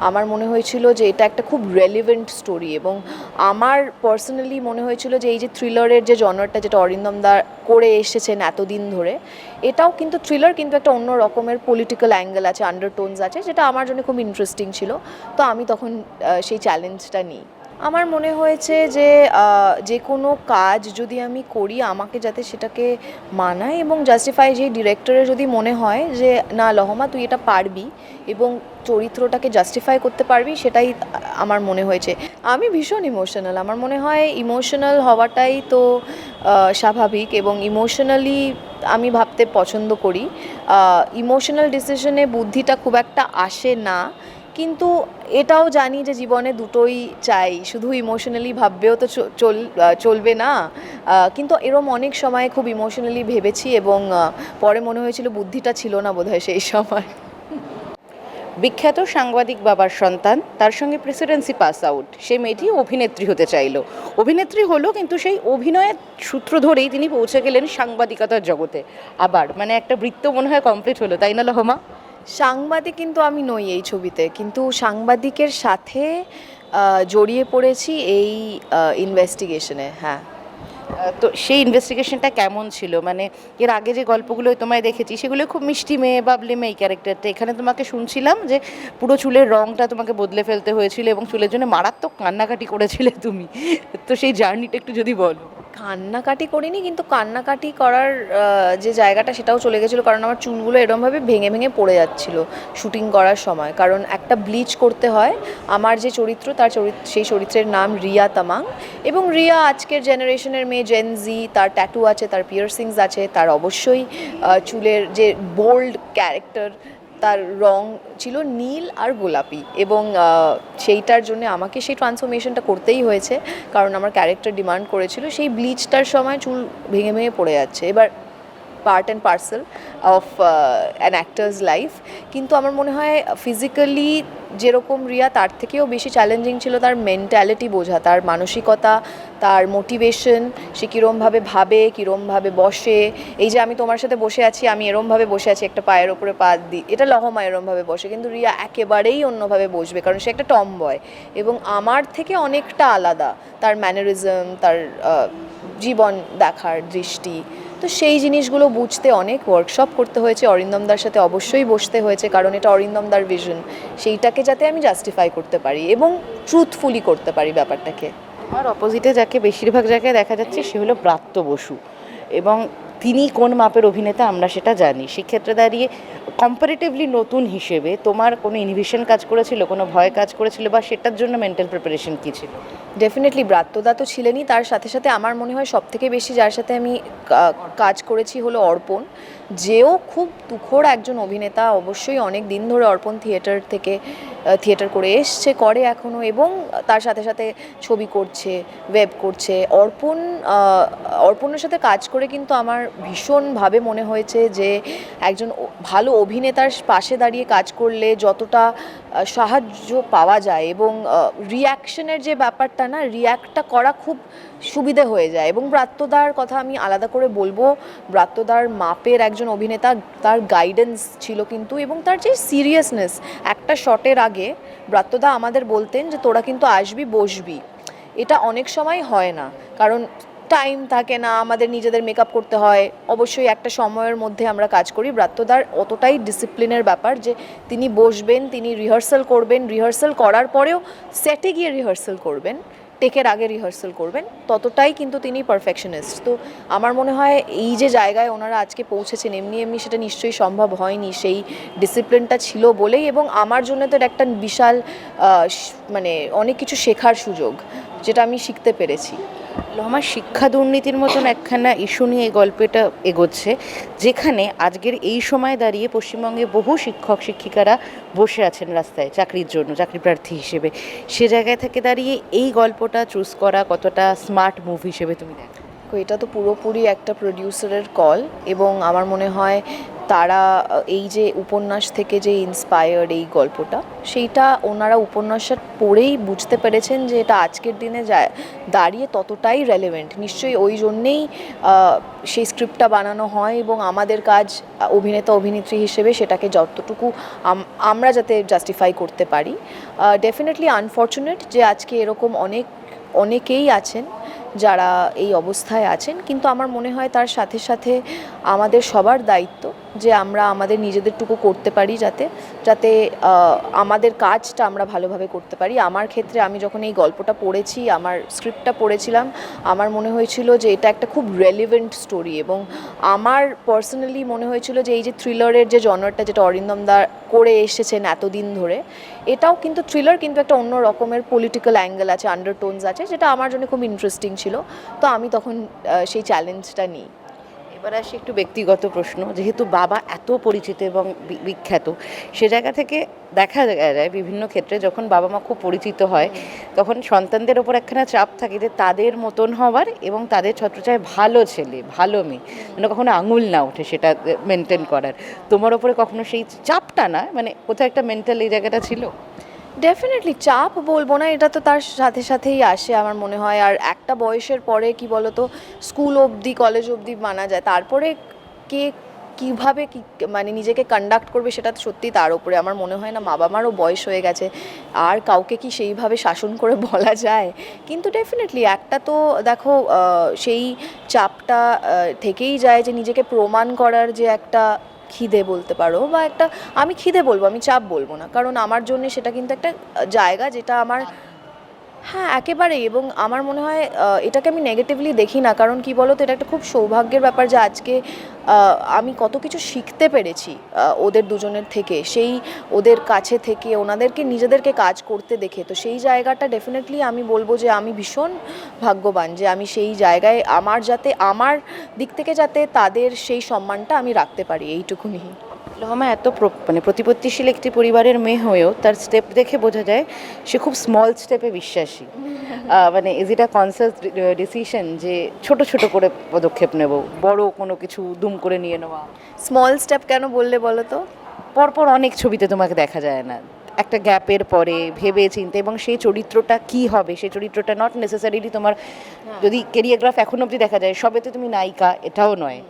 আমার মনে হয়েছিল যে এটা একটা খুব রেলিভেন্ট স্টোরি, এবং আমার পার্সোনালি মনে হয়েছিল যে এই যে থ্রিলারের যে জনারটা যেটা অরিন্দম দা করে এসেছেন এতদিন ধরে, এটাও কিন্তু থ্রিলার, কিন্তু একটা অন্য রকমের পলিটিক্যাল অ্যাঙ্গেল আছে, আন্ডারটোনস আছে, যেটা আমার জন্য খুব ইন্টারেস্টিং ছিল। তো আমি তখন সেই চ্যালেঞ্জটা নিই। আমার মনে হয়েছে যে যে কোনো কাজ যদি আমি করি আমাকে যাতে সেটাকে মানায় এবং জাস্টিফাই, যে ডিরেক্টরের যদি মনে হয় যে না লহমা তুই এটা পারবি এবং চরিত্রটাকে জাস্টিফাই করতে পারবি, সেটাই আমার মনে হয়েছে। আমি ভীষণ ইমোশনাল, আমার মনে হয় ইমোশনাল হওয়াটাই তো স্বাভাবিক, এবং ইমোশনালি আমি ভাবতে পছন্দ করি। ইমোশনাল ডিসিশনে বুদ্ধিটা খুব একটা আসে না, কিন্তু এটাও জানি যে জীবনে দুটোই চাই, শুধু ইমোশনালি ভাববেও তো চলবে না। কিন্তু এরম অনেক সময় খুব ইমোশনালি ভেবেছি, এবং পরে মনে হয়েছিল বুদ্ধিটা ছিল না বোধহয় সেই সময়। বিখ্যাত সাংবাদিক বাবার সন্তান, তার সঙ্গে প্রেসিডেন্সি পাস আউট, সেই মেয়েটি অভিনেত্রী হতে চাইলো, অভিনেত্রী হলো, কিন্তু সেই অভিনয়ের সূত্র ধরেই তিনি পৌঁছে গেলেন সাংবাদিকতার জগতে। আবার মানে একটা বৃত্ত মনে হয় কমপ্লিট হলো, তাই না লহমা? সাংবাদিক কিন্তু আমি নই এই ছবিতে, কিন্তু সাংবাদিকের সাথে জড়িয়ে পড়েছি এই ইনভেস্টিগেশনে। হ্যাঁ। তো সেই ইনভেস্টিগেশনটা কেমন ছিল? মানে এর আগে যে গল্পগুলো তোমায় দেখেছি সেগুলো খুব মিষ্টি মেয়ে, বাবলি মেয়ে ক্যারেক্টারটা, এখানে তোমাকে শুনছিলাম যে পুরো চুলের রঙটা তোমাকে বদলে ফেলতে হয়েছিল এবং চুলের জন্য মারাত্মক কান্নাকাটি করেছিলে তুমি। তো সেই জার্নিটা একটু যদি বলো। কান্নাকাটি করিনি, কিন্তু কান্নাকাটি করার যে জায়গাটা সেটাও চলে গেছিলো, কারণ আমার চুলগুলো এরমভাবে ভেঙে ভেঙে পড়ে যাচ্ছিল শুটিং করার সময়, কারণ একটা ব্লিচ করতে হয়। আমার যে চরিত্র, সেই চরিত্রের নাম রিয়া তামাং, এবং রিয়া আজকের জেনারেশনের মেয়ে, জেন জি, তার ট্যাটু আছে, তার পিয়ার্সিংস আছে, তার অবশ্যই চুলের যে বোল্ড ক্যারেক্টার, তার রং ছিল নীল আর গোলাপি, এবং সেইটার জন্য আমাকে সেই ট্রান্সফরমেশনটা করতেই হয়েছে, কারণ আমার ক্যারেক্টার ডিমান্ড করেছিল। সেই ব্লিচটার সময় চুল ভেঙে ভেঙে পড়ে যাচ্ছে, এবার part and parcel of an actors life. কিন্তু আমার মনে হয় ফিজিক্যালি যেরকম রিয়া, তার থেকেও বেশি চ্যালেঞ্জিং ছিল তার মেন্টালিটি বোঝা, তার মানসিকতা, তার মোটিভেশন, সে কীরমভাবে ভাবে, কীরমভাবে বসে। এই যে আমি তোমার সাথে বসে আছি, আমি এরমভাবে বসে আছি একটা পায়ের ওপরে পা দিই, এটা লহমা এরমভাবে বসে, কিন্তু রিয়া একেবারেই অন্যভাবে বসবে, কারণ সে একটা টমবয় এবং আমার থেকে অনেকটা আলাদা, তার ম্যানারিজম, তার জীবন দেখার দৃষ্টি। তো সেই জিনিসগুলো বুঝতে অনেক ওয়ার্কশপ করতে হয়েছে, অরিন্দমদার সাথে অবশ্যই বসতে হয়েছে, কারণ এটা অরিন্দমদার ভিশন, সেইটাকে যাতে আমি জাস্টিফাই করতে পারি এবং ট্রুথফুলি করতে পারি ব্যাপারটাকে। আর অপোজিটে যাকে বেশিরভাগ জায়গায় দেখা যাচ্ছে সে হলো ব্রাত্য বসু, এবং তিনি কোন মাপের অভিনেতা আমরা সেটা জানি। সেক্ষেত্রে দাঁড়িয়ে কম্পারেটিভলি নতুন হিসেবে তোমার কোনো ইনহিবিশন কাজ করেছিল, কোনো ভয় কাজ করেছিল, বা সেটার জন্য মেন্টাল প্রিপারেশন কী ছিল? ডেফিনেটলি ব্রাত্যদা তো ছিলেনই, তার সাথে সাথে আমার মনে হয় সবথেকে বেশি যার সাথে আমি কাজ করেছি হলো অর্পণ, যেও খুব তুখোড় একজন অভিনেতা। অবশ্যই অনেক দিন ধরে অর্পণ থিয়েটার করে এসছে, করে এখনও, এবং তার সাথে সাথে ছবি করছে, ওয়েব করছে। অর্পণের সাথে কাজ করে কিন্তু আমার ভীষণভাবে মনে হয়েছে যে একজন ভালো অভিনেতার পাশে দাঁড়িয়ে কাজ করলে যতটা সাহায্য পাওয়া যায়, এবং রিয়াকশনের যে ব্যাপারটা না, রিয়াক্টটা করা খুব সুবিধে হয়ে যায়। এবং ব্রাত্যদার কথা আমি আলাদা করে বলবো, ব্রাত্যদার মাপের একজন অভিনেতা, তার গাইডেন্স ছিল কিন্তু, এবং তার যে সিরিয়াসনেস, একটা শটের আগে ব্রাত্যদা আমাদের বলতেন যে তোরা কিন্তু আসবি, বসবি। এটা অনেক সময় হয় না, কারণ টাইম থাকে না, আমাদের নিজেদের মেকআপ করতে হয়, অবশ্যই একটা সময়ের মধ্যে আমরা কাজ করি। ব্রাত্যদার অতটাই ডিসিপ্লিনের ব্যাপার যে তিনি বসবেন, তিনি রিহার্সাল করবেন, রিহার্সাল করার পরেও সেটে গিয়ে রিহার্সাল করবেন, টেকের আগে রিহার্সাল করবেন, ততটাই কিন্তু তিনি পারফেকশনিস্ট। তো আমার মনে হয় এই যে জায়গায় ওনারা আজকে পৌঁছেছেন, এমনি এমনি সেটা নিশ্চয়ই সম্ভব হয়নি, সেই ডিসিপ্লিনটা ছিল বলেই। এবং আমার জন্য তো একটা বিশাল মানে অনেক কিছু শেখার সুযোগ, যেটা আমি শিখতে পেরেছি। আমার শিক্ষা দুর্নীতির মতন একখানা ইস্যু নিয়ে এই গল্পটা এগোচ্ছে, যেখানে আজকের এই সময় দাঁড়িয়ে পশ্চিমবঙ্গে বহু শিক্ষক শিক্ষিকারা বসে আছেন রাস্তায় চাকরির জন্য, চাকরি প্রার্থী হিসেবে। সে জায়গায় থেকে দাঁড়িয়ে এই গল্পটা চুজ করা কতটা স্মার্ট মুভ হিসেবে তুমি দেখো? দেখো, এটা তো পুরোপুরি একটা প্রডিউসারের কল, এবং আমার মনে হয় তারা এই যে উপন্যাস থেকে যে ইন্সপায়ার্ড এই গল্পটা, সেইটা ওনারা উপন্যাসটা পড়েই বুঝতে পেরেছেন যে এটা আজকের দিনে দাঁড়িয়ে ততটাই রেলেভেন্ট। নিশ্চয়ই ওই জন্যেই সেই স্ক্রিপ্টটা বানানো হয়, এবং আমাদের কাজ অভিনেতা অভিনেত্রী হিসেবে সেটাকে যতটুকু আমরা যাতে জাস্টিফাই করতে পারি। ডেফিনেটলি আনফর্চুনেট যে আজকে এরকম অনেকেই আছেন যারা এই অবস্থায় আছেন, কিন্তু আমার মনে হয় তার সাথে সাথে আমাদের সবার দায়িত্ব যে আমরা আমাদের নিজেদেরটুকু করতে পারি যাতে যাতে আমাদের কাজটা আমরা ভালোভাবে করতে পারি। আমার ক্ষেত্রে আমি যখন এই গল্পটা পড়েছি, আমার স্ক্রিপ্টটা পড়েছিলাম, আমার মনে হয়েছিল যে এটা একটা খুব রেলিভেন্ট স্টোরি, এবং আমার পার্সোনালি মনে হয়েছিল যে এই যে থ্রিলারের যে জনারটা যেটা অরিন্দম দা করে এসেছেন এতদিন ধরে, এটাও কিন্তু থ্রিলার, কিন্তু একটা অন্য রকমের পলিটিক্যাল অ্যাঙ্গেল আছে, আন্ডারটোনস আছে, যেটা আমার জন্য খুব ইন্টারেস্টিং ছিল। তো আমি তখন সেই চ্যালেঞ্জটা নিই। এবার আসি একটু ব্যক্তিগত প্রশ্ন, যেহেতু বাবা এত পরিচিত এবং বিখ্যাত, সে জায়গা থেকে দেখা যায় বিভিন্ন ক্ষেত্রে যখন বাবা মা খুব পরিচিত হয় তখন সন্তানদের ওপর একখানা চাপ থাকে যে তাদের মতন হওয়ার এবং তাদের ছত্রছায়ায় ভালো ছেলে ভালো মেয়ে, মানে কখনো আঙুল না ওঠে সেটা মেনটেন করার। তোমার ওপরে কখনো সেই চাপটা না, মানে কোথাও একটা মেন্টাল এই জায়গাটা ছিল? ডেফিনেটলি চাপ বলবো না, এটা তো তার সাথে সাথেই আসে আমার মনে হয়। আর একটা বয়সের পরে কি বলতো, স্কুল অবধি কলেজ অবধি মানা যায়, তারপরে কে কীভাবে কি মানে নিজেকে কন্ডাক্ট করবে সেটা সত্যি তার উপরে। আমার মনে হয় না, মা বাবারও বয়স হয়ে গেছে, আর কাউকে কি সেইভাবে শাসন করে বলা যায়। কিন্তু ডেফিনেটলি একটা তো দেখো, সেই চাপটা থেকেই যায় যে নিজেকে প্রমাণ করার যে একটা খিদে বলতে পারো, বা একটা, আমি খিদে বলবো, আমি চাপ বলবো না, কারণ আমার জন্য সেটা কিন্তু একটা জায়গা যেটা আমার, হ্যাঁ একেবারেই। এবং আমার মনে হয় এটাকে আমি নেগেটিভলি দেখি না, কারণ কি বলো তো, এটা একটা খুব সৌভাগ্যের ব্যাপার যে আজকে আমি কত কিছু শিখতে পেরেছি ওদের দুজনের থেকে, সেই ওদের কাছে থেকে, ওনাদেরকে নিজেদেরকে কাজ করতে দেখে। তো সেই জায়গাটা ডেফিনেটলি আমি বলবো যে আমি ভীষণ ভাগ্যবান যে আমি সেই জায়গায়, আমার দিক থেকে যাতে তাদের সেই সম্মানটা আমি রাখতে পারি, এইটুকুনি। লহমা এত মানে প্রতিপত্তিশীল একটি পরিবারের মেয়ে হয়েও তার স্টেপ দেখে বোঝা যায় সে খুব স্মল স্টেপে বিশ্বাসী। মানে is it a conscious decision যে ছোট ছোট করে পদক্ষেপ নেব, বড় কোনো কিছু দুম করে নিয়ে নেওয়া? স্মল স্টেপ কেন বললে বলো তো? পরপর অনেক ছবিতে তোমাকে দেখা যায় না, একটা গ্যাপের পরে ভেবে চিন্তে, এবং সেই চরিত্রটা কি হবে, সেই চরিত্রটা নট নেসেসারিলি তোমার, যদি কেরিওগ্রাফ এখন অবধি দেখা যায় সবেতে তুমি নায়িকা এটাও নয়,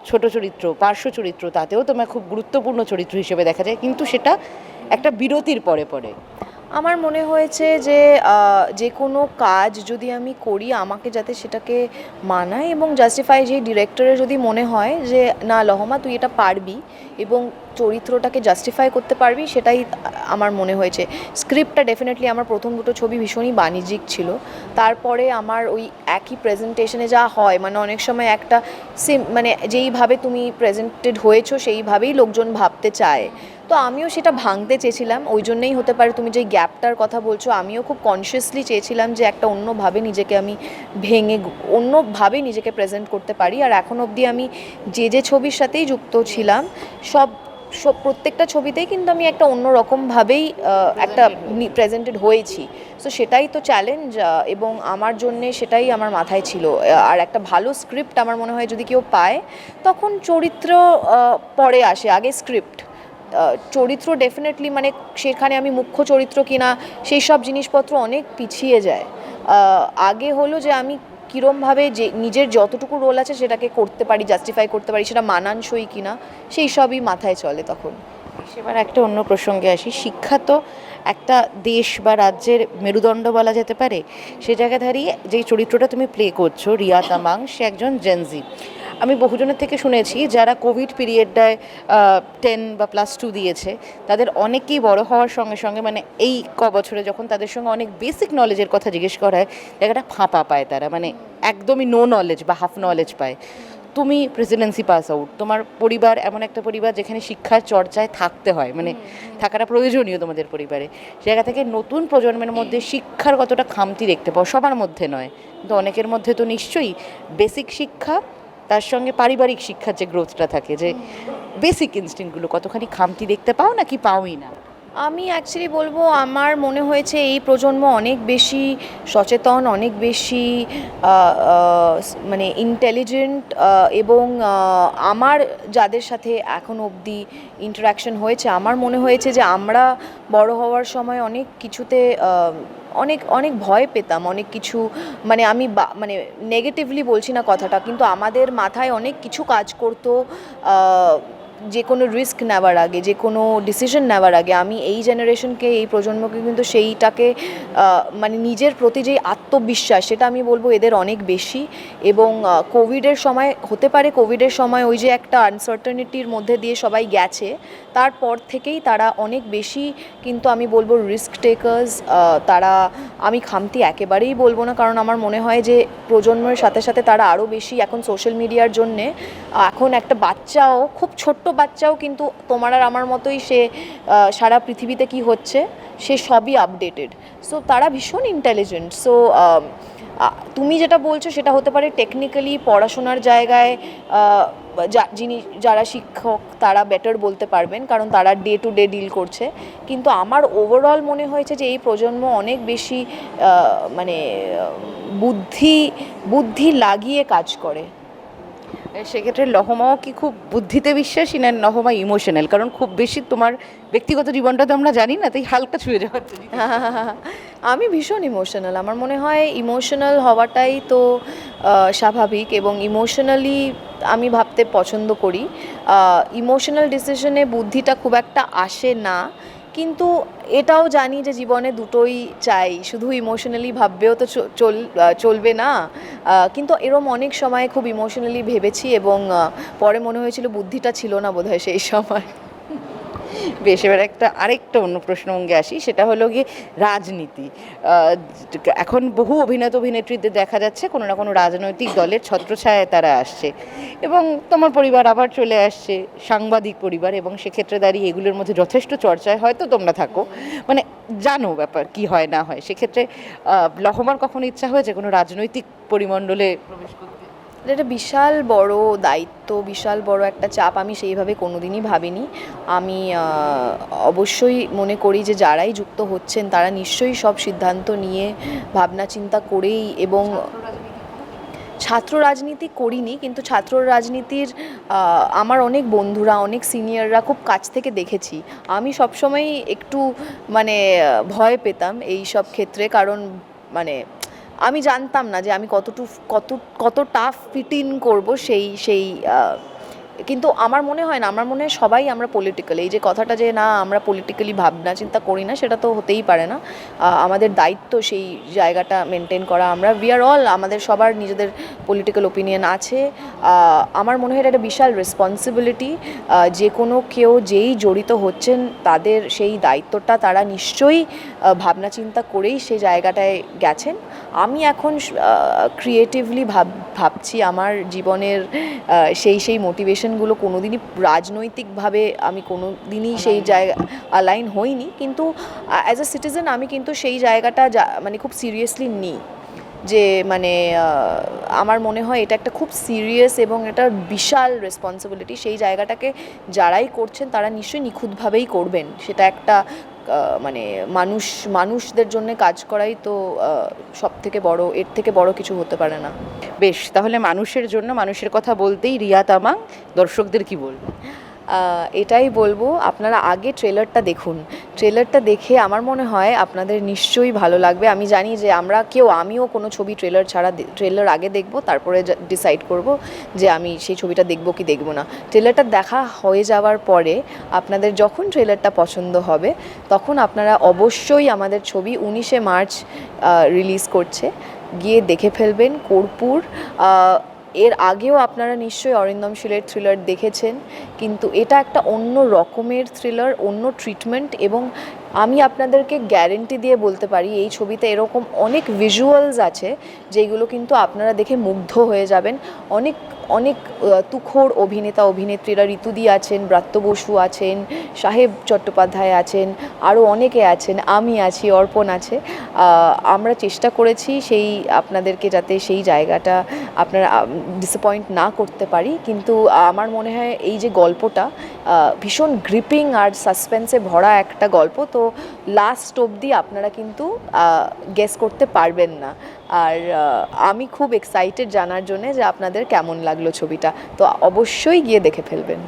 ছোট চরিত্র, পার্শ্ব চরিত্র, তাতেও তোমার খুব গুরুত্বপূর্ণ চরিত্র হিসেবে দেখা যায়, কিন্তু সেটা একটা বিরতির পরে পরে। আমার মনে হয়েছে যে যে কোনো কাজ যদি আমি করি, আমাকে যাতে সেটাকে মানায় এবং জাস্টিফাই, যে ডিরেক্টরের যদি মনে হয় যে না লহমা তুই এটা পারবি এবং চরিত্রটাকে জাস্টিফাই করতে পারবি, সেটাই আমার মনে হয়েছে। স্ক্রিপ্টটা ডেফিনেটলি আমার প্রথম দুটো ছবি ভীষণই বাণিজ্যিক ছিল, তারপরে আমার ওই একই প্রেজেন্টেশনে যা হয়, মানে অনেক সময় একটা মানে যেইভাবে তুমি প্রেজেন্টেড হয়েছো সেইভাবেই লোকজন ভাবতে চায়। তো আমিও সেটা ভাঙতে চেয়েছিলাম, ওই জন্যই হতে পারে তুমি যে গ্যাপটার কথা বলছো, আমিও খুব কনসিয়াসলি চেয়েছিলাম যে একটা অন্যভাবে নিজেকে আমি ভেঙে অন্যভাবে নিজেকে প্রেজেন্ট করতে পারি। আর এখন অবধি আমি যে ছবির সাথেই যুক্ত ছিলাম, সব প্রত্যেকটা ছবিতেই কিন্তু আমি একটা অন্য রকমভাবেই একটা প্রেজেন্টেড হয়েছি। সো সেটাই তো চ্যালেঞ্জ, এবং আমার জন্যে সেটাই আমার মাথায় ছিল। আর একটা ভালো স্ক্রিপ্ট আমার মনে হয় যদি কেউ পায়, তখন চরিত্র পরে আসে, আগে স্ক্রিপ্ট। চরিত্র ডেফিনেটলি, মানে সেখানে আমি মুখ্য চরিত্র কিনা সেই সব জিনিসপত্র অনেক পিছিয়ে যায়। আগে হলো যে আমি কীরমভাবে যে নিজের যতটুকু রোল আছে সেটাকে করতে পারি, জাস্টিফাই করতে পারি, সেটা মানানসই কিনা, সেই সবই মাথায় চলে তখন। সেবার একটা অন্য প্রসঙ্গে আসি, শিক্ষা তো একটা দেশ বা রাজ্যের মেরুদণ্ড বলা যেতে পারে। সে জায়গায় দাঁড়িয়ে যেই চরিত্রটা তুমি প্লে করছো, রিয়া তামাং, সে একজন জেনজি। আমি বহুজনের থেকে শুনেছি যারা কোভিড পিরিয়ডটায় 10 বা +2 দিয়েছে, তাদের অনেকেই বড় হওয়ার সঙ্গে সঙ্গে, মানে এই বছরে যখন তাদের সঙ্গে অনেক বেসিক নলেজের কথা জিজ্ঞেস করা হয়, জায়গাটা ফাঁপা পায় তারা, মানে একদমই নো নলেজ বা হাফ নলেজ পায়। তুমি প্রেসিডেন্সি পাস আউট, তোমার পরিবার এমন একটা পরিবার যেখানে শিক্ষার চর্চায় থাকতে হয়, মানে থাকাটা প্রয়োজনীয় তোমাদের পরিবারে। জায়গা থেকে নতুন প্রজন্মের মধ্যে শিক্ষার কতটা খামতি দেখতে পাও? সবার মধ্যে নয়, কিন্তু অনেকের মধ্যে তো নিশ্চয়ই বেসিক শিক্ষা, তার সঙ্গে পারিবারিক শিক্ষার যে গ্রোথটা থাকে, যে বেসিক ইনস্টিংক্টগুলো কতখানি খামতি দেখতে পাও নাকি পাওই না? আমি অ্যাকচুয়ালি বলবো আমার মনে হয়েছে এই প্রজন্ম অনেক বেশি সচেতন, অনেক বেশি মানে ইন্টেলিজেন্ট, এবং আমার যাদের সাথে এখন অবধি ইন্টারাকশন হয়েছে আমার মনে হয়েছে যে আমরা বড় হওয়ার সময় অনেক কিছুতে অনেক অনেক ভয় পেতাম, অনেক কিছু মানে আমি মানে নেগেটিভলি বলছি না কথাটা, কিন্তু আমাদের মাথায় অনেক কিছু কাজ করতো যে কোনো রিস্ক নেওয়ার আগে, যে কোনো ডিসিশন নেওয়ার আগে। আমি এই জেনারেশনকে, এই প্রজন্মকে কিন্তু সেইটাকে মানে নিজের প্রতি যেই আত্মবিশ্বাস, সেটা আমি বলবো এদের অনেক বেশি। এবং কোভিডের সময় হতে পারে, কোভিডের সময় ওই যে একটা আনসার্টেনিটির মধ্যে দিয়ে সবাই গেছে, তারপর থেকেই তারা অনেক বেশি কিন্তু আমি বলবো রিস্ক টেকার্স। তারা, আমি খামতি একেবারেই বলবো না, কারণ আমার মনে হয় যে প্রজন্মের সাথে সাথে তারা আরও বেশি এখন সোশ্যাল মিডিয়ার জন্যে, এখন একটা বাচ্চাও, খুব ছোট্ট বাচ্চাও কিন্তু তোমার আর আমার মতোই, সে সারা পৃথিবীতে কি হচ্ছে সে সবই আপডেটেড। সো তারা ভীষণ ইন্টেলিজেন্ট। সো তুমি যেটা বলছো সেটা হতে পারে টেকনিক্যালি পড়াশোনার জায়গায় যারা শিক্ষক তারা বেটার বলতে পারবেন, কারণ তারা ডে টু ডে ডিল করছে। কিন্তু আমার ওভারঅল মনে হয়েছে যে এই প্রজন্ম অনেক বেশি মানে বুদ্ধি লাগিয়ে কাজ করে। সেক্ষেত্রে লহমাও কি খুব বুদ্ধিতে বিশ্বাসী, না লহমা ইমোশনাল? কারণ খুব বেশি তোমার ব্যক্তিগত জীবনটা তো আমরা জানি না, তাই হালকা ছুঁয়ে যাওয়ার জন্য। আমি ভীষণ ইমোশনাল। আমার মনে হয় ইমোশনাল হওয়াটাই তো স্বাভাবিক, এবং ইমোশনালি আমি ভাবতে পছন্দ করি। ইমোশনাল ডিসিশনে বুদ্ধিটা খুব একটা আসে না, কিন্তু এটাও জানি যে জীবনে দুটোই চাই, শুধু ইমোশনালি ভাববেও তো চলবে না। কিন্তু এরম অনেক সময় খুব ইমোশনালি ভেবেছি, এবং পরে মনে হয়েছিল বুদ্ধিটা ছিল না বোধহয় সেই সময়। বেশ, এবার আরেকটা অন্য প্রসঙ্গে আসি, সেটা হলো গিয়ে রাজনীতি। এখন বহু অভিনেত্রীদের দেখা যাচ্ছে কোনো না কোনো রাজনৈতিক দলের ছত্রছায়ায় তারা আসছে, এবং তোমার পরিবার আবার চলে আসছে, সাংবাদিক পরিবার, এবং সেক্ষেত্রে দাঁড়িয়ে এগুলোর মধ্যে যথেষ্ট চর্চায় হয়তো তোমরা থাকো, মানে জানো ব্যাপার কি হয় না হয়। সেক্ষেত্রে লহমার কখনো ইচ্ছা হয়েছে কোনো রাজনৈতিক পরিমণ্ডলে প্রবেশ করতে? এটা বিশাল বড় দায়িত্ব, বিশাল বড় একটা চাপ। আমি সেইভাবে কোনোদিনই ভাবিনি। আমি অবশ্যই মনে করি যে যারাই যুক্ত হচ্ছেন তারা নিশ্চয়ই সব সিদ্ধান্ত নিয়ে ভাবনা চিন্তা করেই, এবং ছাত্র রাজনীতি করিনি, কিন্তু ছাত্র রাজনীতির আমার অনেক বন্ধুরা, অনেক সিনিয়ররা খুব কাছ থেকে দেখেছি। আমি সবসময় একটু মানে ভয় পেতাম এই সব ক্ষেত্রে, কারণ মানে আমি জানতাম না যে আমি কত টাফ ফিট ইন করবো সেই কিন্তু আমার মনে হয় না, আমার মনে হয় সবাই আমরা পলিটিক্যাল, এই যে কথাটা যে না আমরা পলিটিক্যালি ভাবনা চিন্তা করি না, সেটা তো হতেই পারে না। আমাদের দায়িত্ব সেই জায়গাটা মেনটেন করা। আমরা উই আর অল, আমাদের সবার নিজেদের পলিটিক্যাল ওপিনিয়ন আছে। আমার মনে হয় এটা একটা বিশাল রেসপন্সিবিলিটি। যে কোনো কেউ যেই জড়িত হচ্ছেন তাদের সেই দায়িত্বটা তারা নিশ্চয়ই ভাবনা চিন্তা করেই সেই জায়গাটায় গেছেন। আমি এখন ক্রিয়েটিভলি ভাবছি আমার জীবনের সেই মোটিভেশনগুলো কোনোদিনই রাজনৈতিকভাবে আমি কোনোদিনই সেই জায়গা অ্যালাইন হইনি, কিন্তু অ্যাজ আ সিটিজেন আমি কিন্তু সেই জায়গাটা মানে খুব সিরিয়াসলি নিই, যে মানে আমার মনে হয় এটা একটা খুব সিরিয়াস এবং এটা বিশাল রেসপন্সিবিলিটি। সেই জায়গাটাকে যারাই করছেন তারা নিশ্চয়ই নিখুঁতভাবেই করবেন। সেটা একটা মানে মানুষদের জন্য কাজ করাই তো সব থেকে বড়, এর থেকে বড় কিছু হতে পারে না। বেশ, তাহলে মানুষের জন্য মানুষের কথা বলতেই রিয়া তামাং দর্শকদের কি বলবো? এটাই বলবো, আপনারা আগে ট্রেলারটা দেখুন। ট্রেলারটা দেখে আমার মনে হয় আপনাদের নিশ্চয়ই ভালো লাগবে। আমি জানি যে আমিও কোনো ছবি ট্রেলার আগে দেখব, তারপরে ডিসাইড করব যে আমি সেই ছবিটা দেখব কি দেখব না। ট্রেলারটা দেখা হয়ে যাওয়ার পরে আপনাদের যখন ট্রেলারটা পছন্দ হবে তখন আপনারা অবশ্যই আমাদের ছবি 19শে মার্চ রিলিজ করছে, গিয়ে দেখে ফেলবেন। কর্পূর, এর আগেও আপনারা নিশ্চয়ই অরিন্দম শীলের থ্রিলার দেখেছেন, কিন্তু এটা একটা অন্য রকমের থ্রিলার, অন্য ট্রিটমেন্ট, এবং আমি আপনাদেরকে গ্যারেন্টি দিয়ে বলতে পারি এই ছবিতে এরকম অনেক ভিজুয়ালস আছে যেগুলো কিন্তু আপনারা দেখে মুগ্ধ হয়ে যাবেন। অনেক অনেক তুখোড় অভিনেতা অভিনেত্রীরা, ঋতুদি আছেন, ব্রাত্য বসু আছেন, সাহেব চট্টোপাধ্যায় আছেন, আরও অনেকে আছেন, আমি আছি, অর্পণ আছে। আমরা চেষ্টা করেছি সেই আপনাদেরকে যাতে সেই জায়গাটা আপনারা ডিসঅ্যাপয়েন্ট না করতে পারি, কিন্তু আমার মনে হয় এই যে গল্পটা ভীষণ গ্রিপিং আর সাসপেন্সে ভরা একটা গল্প, তো লাস্ট অবধি আপনারা কিন্তু গেস করতে পারবেন না। আর আমি খুব এক্সাইটেড জানার জন্যে যে আপনাদের কেমন লাগলো ছবিটা, তো অবশ্যই গিয়ে দেখে ফেলবেন।